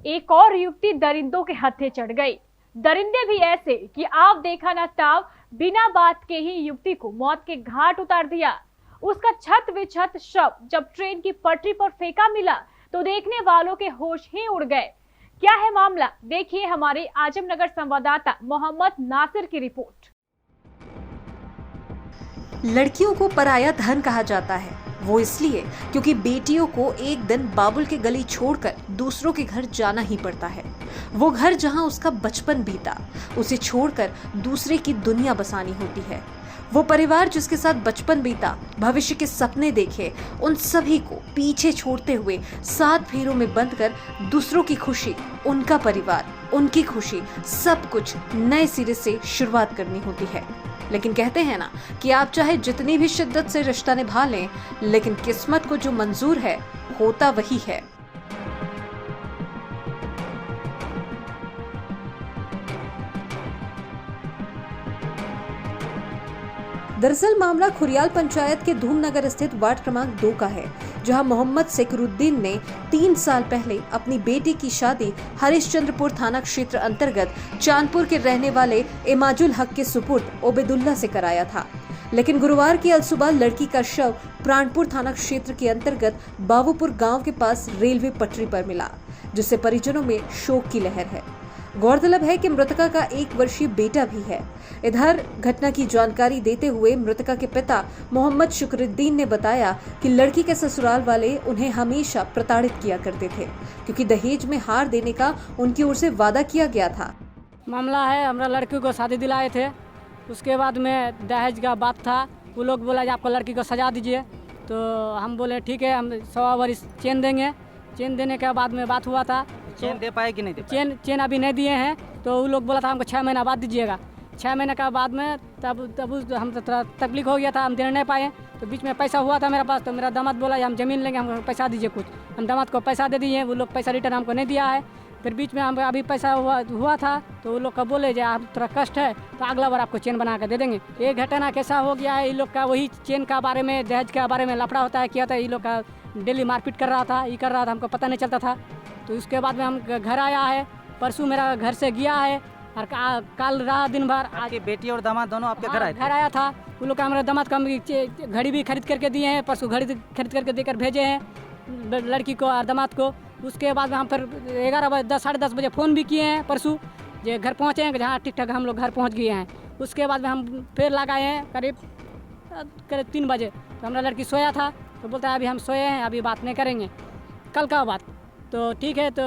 एक और युवती दरिंदों के हत्थे चढ़ गई। दरिंदे भी ऐसे कि आप देखा ना ताव, बिना बात के ही युवती को मौत के घाट उतार दिया। उसका छत विछत शव जब ट्रेन की पटरी पर फेंका मिला तो देखने वालों के होश ही उड़ गए। क्या है मामला, देखिए हमारे आजमनगर संवाददाता मोहम्मद नासिर की रिपोर्ट। लड़कियों को पराया धन कहा जाता है, वो इसलिए क्योंकि बेटियों को एक दिन बाबुल के गली छोड़कर दूसरों के घर जाना ही पड़ता है। वो घर जहां उसका बचपन बीता, उसे छोड़कर दूसरे की दुनिया बसानी होती है। वो परिवार जिसके साथ बचपन बीता, भविष्य के सपने देखे, उन सभी को पीछे छोड़ते हुए 7 फेरों में बंद कर दूसरों की खुशी, उनका परिवार, उनकी खुशी, सब कुछ नए सिरे से शुरुआत करनी होती है। लेकिन कहते हैं ना कि आप चाहे जितनी भी शिद्दत से रिश्ता निभा लें, लेकिन किस्मत को जो मंजूर है होता वही है। दरअसल मामला खुरियाल पंचायत के धूमनगर स्थित वार्ड क्रमांक 2 का है, जहां मोहम्मद सेकरुद्दीन ने 3 साल पहले अपनी बेटी की शादी हरिश्चंद्रपुर थाना क्षेत्र अंतर्गत चांदपुर के रहने वाले इमाजुल हक के सुपुर्द ओबेदुल्ला से कराया था। लेकिन गुरुवार की अलसुबह लड़की का शव प्राणपुर थाना क्षेत्र के अंतर्गत बाबूपुर गांव के पास रेलवे पटरी पर मिला, जिससे परिजनों में शोक की लहर है। गौरतलब है कि मृतका का 1 वर्षीय बेटा भी है। इधर घटना की जानकारी देते हुए मृतका के पिता मोहम्मद शुक्रुद्दीन ने बताया कि लड़की के ससुराल वाले उन्हें हमेशा प्रताड़ित किया करते थे, क्योंकि दहेज में हार देने का उनकी ओर से वादा किया गया था। मामला है, हमरा लड़की को शादी दिलाए थे, उसके बाद में दहेज का बात था। वो लोग बोला कि आपको लड़की को सजा दीजिए, तो हम बोले ठीक है, हम 1.25 वर्ष चेन देंगे। चेन देने के बाद में बात हुआ था। चेन दे पाए कि नहीं दे पाए? चेन अभी नहीं दिए हैं, तो वो लोग बोला था हमको 6 महीना बाद दीजिएगा। 6 महीने का बाद में तब हम थोड़ा तकलीफ हो गया था, हम देने नहीं पाए। तो बीच में पैसा हुआ था मेरे पास, तो मेरा दामाद बोला हम ज़मीन लेंगे, हमको पैसा दीजिए कुछ। हम दामाद को पैसा दे दिए, वो लोग पैसा रिटर्न हमको नहीं दिया है। फिर बीच में हम अभी पैसा हुआ था, तो वो लोग का बोले जो आप थोड़ा कष्ट है तो अगला बार आपको चेन बना कर दे देंगे। ये घटना कैसा हो गया है, ये लोग का वही चेन का बारे में, दहेज के बारे में लफड़ा होता है, किया था। ये लोग का डेली मारपीट कर रहा था, ये कर रहा था, हमको पता नहीं चलता था। तो उसके बाद में हम घर आया है, परसों मेरा घर से गया है, और कल रहा दिन भर। आज बेटी और दामाद दोनों आपके घर आए थे? घर आया था। वो लोग का हमारे दामाद का घड़ी भी खरीद करके दिए हैं, परसों घड़ी खरीद करके देकर भेजे हैं लड़की को और दामाद को। उसके बाद में हम फिर 11 बजे 10-10:30 बजे फ़ोन भी किए हैं परसों, जो घर पहुँचे हैं, जहाँ ठीक ठाक हम लोग घर पहुँच गए हैं। उसके बाद में हम फिर लगाए हैं करीब 3 बजे। तो हमारा लड़की सोया था, तो बोलता है अभी हम सोए हैं, अभी बात नहीं करेंगे, कल का बात। तो ठीक है, तो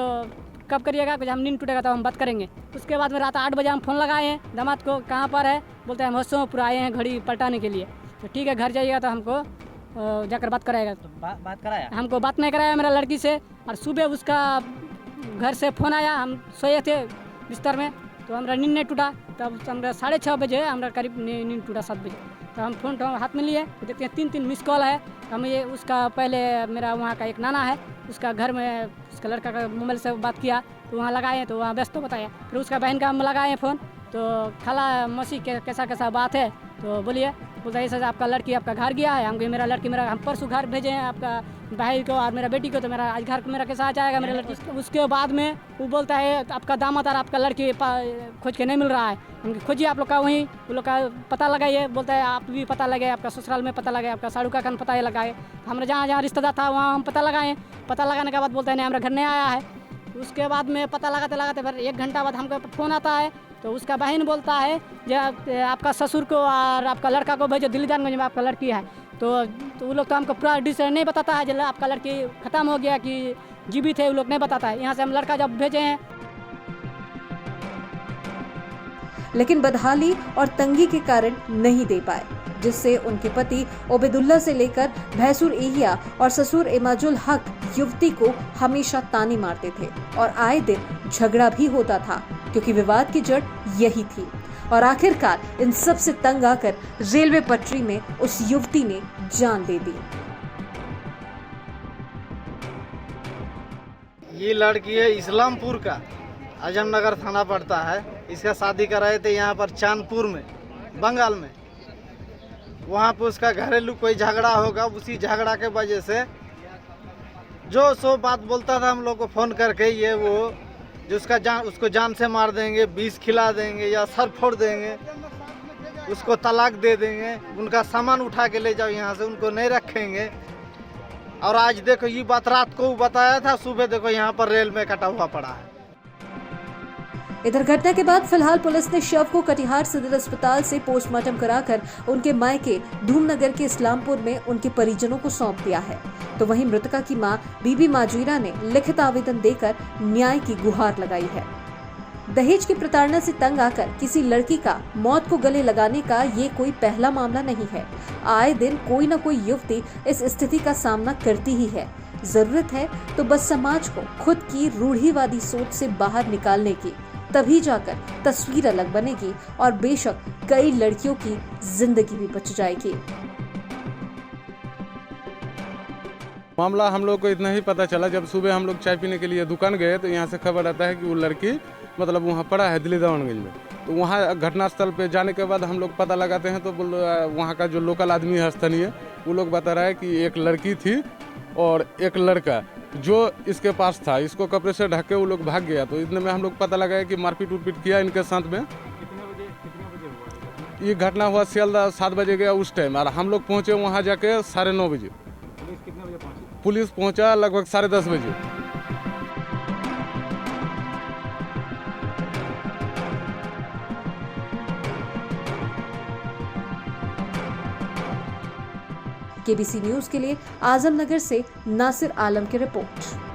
कब करिएगा, कुछ हम नींद टूटेगा तो हम बात करेंगे। उसके बाद में रात 8 बजे हम फ़ोन लगाए हैं दामाद को, कहाँ पर है, बोलते हैं हम होशों आए हैं घड़ी पलटाने के लिए। तो ठीक है, घर जाइएगा तो हमको जाकर बात कराएगा। तो बात कराया? हमको बात नहीं कराया मेरा लड़की से। और सुबह उसका घर से फ़ोन आया, हम सोए थे बिस्तर में, तो हमारा नींद नहीं टूटा। तब हमारा 6:30 बजे हमारा करीब नींद टूटा, 7 बजे। तो हम फ़ोन हाथ में लिए, तो देखते हैं 3 मिस कॉल है। हम ये उसका पहले मेरा वहाँ का एक नाना है, उसका घर में उसका लड़का का मोबाइल से बात किया, तो वहाँ लगाए हैं, तो वहाँ व्यस्त बताया। फिर उसका बहन का हम लगाए हैं फ़ोन, तो खाला मौसी कैसा बात है, तो बोलिए। बोलता है सर आपका लड़की आपका घर गया है। हम मेरा लड़की मेरा हम परसों घर भेजे हैं आपका भाई को और मेरा बेटी को, तो मेरा आज घर मेरा कैसा आ जाएगा मेरा लड़की। उसके बाद में वो बोलता है आपका दामाद और आपका लड़की खोज के नहीं मिल रहा है, हम खोजिए आप लोग का वहीं, वो लोग का पता लगाइए। बोलता है आप भी पता लगाए, आपका ससुराल में पता लगाए, आपका साड़ू का खान पता लगाए। हमारे जहाँ रिश्तेदार था वहाँ हम पता लगाए। पता लगाने के बाद बोलते हैं नहीं हमारा घर नहीं आया है। उसके बाद में पता लगाते फिर 1 घंटा बाद हमको फ़ोन आता है, तो उसका बहन बोलता है जब आपका ससुर को और आपका लड़का को भेजो दिल्लीदानगंज में आपका लड़की है। तो वो लोग तो हमको पूरा डिटेल नहीं बताता है, जब आपका लड़की ख़त्म हो गया कि जीवित है, वो लोग नहीं बताता है। यहाँ से हम लड़का जब भेजे हैं। लेकिन बदहाली और तंगी के कारण नहीं दे पाए, जिससे उनके पति ओबेदुल्ला से लेकर भैंसुर एहिया और ससुर इमाजुल हक युवती को हमेशा ताने मारते थे और आए दिन झगड़ा भी होता था, क्योंकि विवाद की जड़ यही थी। और आखिरकार इन सब से तंग आकर रेलवे पटरी में उस युवती ने जान दे दी। ये लड़की है इस्लामपुर का, आजमनगर थाना पड़ता है। इसका शादी कराए थे यहाँ पर चांदपुर में, बंगाल में। वहाँ पे उसका घरेलू कोई झगड़ा होगा, उसी झगड़ा के वजह से जो सो बात बोलता था हम लोग को फ़ोन करके, ये वो जो उसको जान से मार देंगे, विष खिला देंगे या सर फोड़ देंगे, उसको तलाक दे देंगे, उनका सामान उठा के ले जाओ यहाँ से, उनको नहीं रखेंगे। और आज देखो ये बात रात को बताया था, सुबह देखो यहाँ पर रेल में कटा हुआ पड़ा है। इधर घटना के बाद फिलहाल पुलिस ने शव को कटिहार सदर अस्पताल से पोस्टमार्टम कराकर उनके मायके धूमनगर के इस्लामपुर में उनके परिजनों को सौंप दिया है। तो वहीं मृतका की मां बीबी माजीरा ने लिखित आवेदन देकर न्याय की गुहार लगाई है। दहेज की प्रताड़ना से तंग आकर किसी लड़की का मौत को गले लगाने का ये कोई पहला मामला नहीं है। आए दिन कोई न कोई युवती इस स्थिति का सामना करती ही है। जरूरत है तो बस समाज को खुद की रूढ़िवादी सोच से बाहर निकालने की, तभी जाकर तस्वीर अलग बनेगी और बेशक कई लड़कियों की जिंदगी भी बच जाएगी। मामला हम लोग को इतना ही पता चला, जब सुबह हम लोग चाय पीने के लिए दुकान गए तो यहाँ से खबर आता है कि वो लड़की मतलब वहाँ पड़ा है दिल्ली दवानगंज में। तो वहाँ घटनास्थल पे जाने के बाद हम लोग पता लगाते हैं तो वहाँ का जो लोकल आदमी है स्थानीय, वो लोग बता रहा है कि एक लड़की थी और एक लड़का जो इसके पास था, इसको कपड़े से ढक के वो लोग भाग गया। तो इतने में हम लोग पता लगाया कि मारपीट उरपीट किया इनके साथ में। कितने बजे ये घटना हुआ? सियालदा 7 बजे गया उस टाइम, और हम लोग पहुँचे वहाँ जाके 9:30 बजे। पुलिस कितने बजे पहुंची? पुलिस पहुँचा लगभग 10:30 बजे। केबीसी न्यूज के लिए आजमनगर से नासिर आलम की रिपोर्ट।